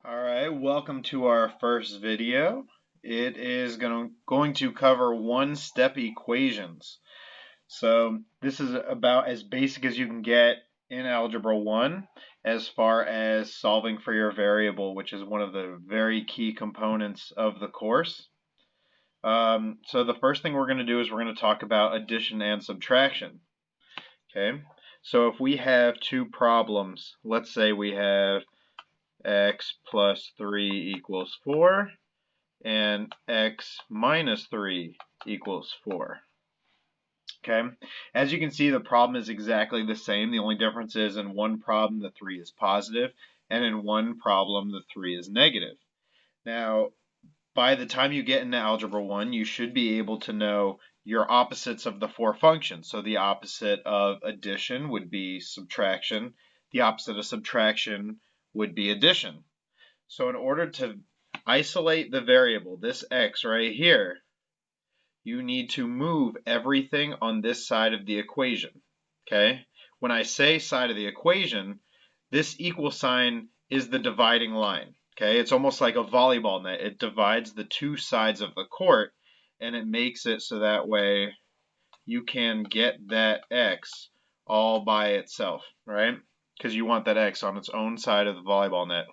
Alright, welcome to our first video. It is going to cover one-step equations. So this is about as basic as you can get in Algebra 1 as far as solving for your variable, which is one of the very key components of the course. So the first thing we're going to do is we're going to talk about addition and subtraction. Okay, so if we have two problems, let's say we have x plus 3 equals 4 and x minus 3 equals 4. Okay, as you can see, the problem is exactly the same. The only difference is in one problem the 3 is positive, and in one problem the 3 is negative. Now, by the time you get into Algebra 1, you should be able to know your opposites of the four functions. So the opposite of addition would be subtraction. The opposite of subtraction would be addition. So in order to isolate the variable, this x right here, you need to move everything on this side of the equation. Okay? When I say side of the equation, this equal sign is the dividing line. Okay? It's almost like a volleyball net. It divides the two sides of the court, and it makes it so that way you can get that x all by itself, right? Because you want that x on its own side of the volleyball net.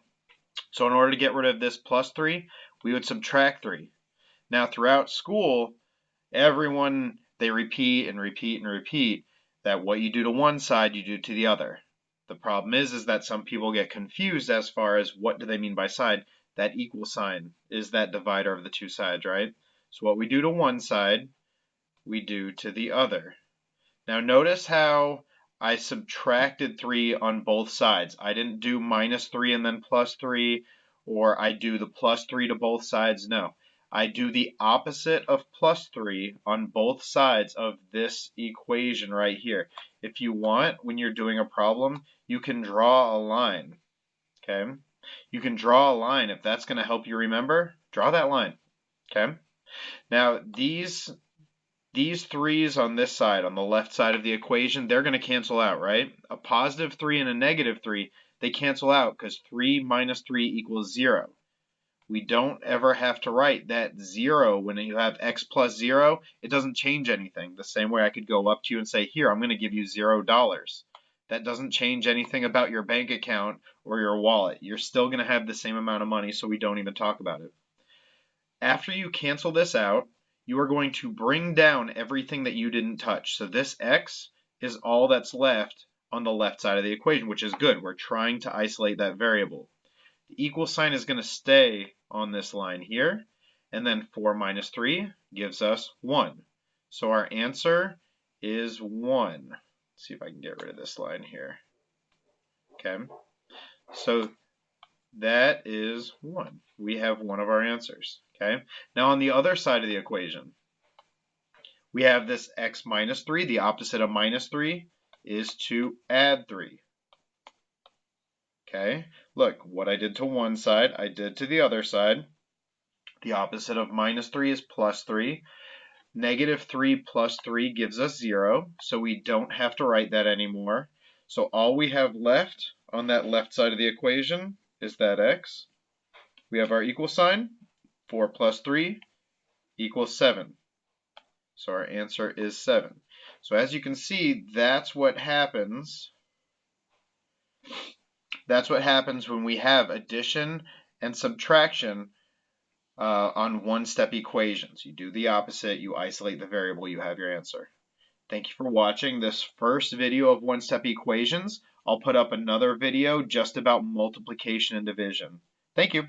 So in order to get rid of this plus 3, we would subtract 3. Now throughout school, everyone, they repeat and repeat and repeat that what you do to one side, you do to the other. The problem is that some people get confused as far as what do they mean by side. That equal sign is that divider of the two sides, right? So what we do to one side, we do to the other. Now notice how I subtracted 3 on both sides. I didn't do minus 3 and then plus 3, or I do the plus 3 to both sides. No. I do the opposite of plus 3 on both sides of this equation right here. If you want, when you're doing a problem, you can draw a line. Okay? You can draw a line. If that's going to help you remember, draw that line. Okay? Now, these 3's on this side, on the left side of the equation, they're going to cancel out, right? A positive 3 and a negative 3, they cancel out because 3 minus 3 equals 0. We don't ever have to write that 0 when you have x plus 0. It doesn't change anything. The same way I could go up to you and say, here, I'm going to give you $0. That doesn't change anything about your bank account or your wallet. You're still going to have the same amount of money, so we don't even talk about it. After you cancel this out, you are going to bring down everything that you didn't touch. So this x is all that's left on the left side of the equation, which is good. We're trying to isolate that variable. The equal sign is going to stay on this line here, and then 4 minus 3 gives us 1. So our answer is 1. Let's see if I can get rid of this line here. Okay, so that is 1. We have one of our answers. Okay. Now on the other side of the equation, we have this x minus 3. The opposite of minus 3 is to add 3. Okay. Look, what I did to one side, I did to the other side. The opposite of minus 3 is plus 3. Negative 3 plus 3 gives us 0, so we don't have to write that anymore. So all we have left on that left side of the equation is that x. We have our equal sign. 4 plus 3 equals 7. So our answer is 7. So as you can see, that's what happens. That's what happens when we have addition and subtraction on one-step equations. You do the opposite, you isolate the variable, you have your answer. Thank you for watching this first video of one-step equations. I'll put up another video just about multiplication and division. Thank you.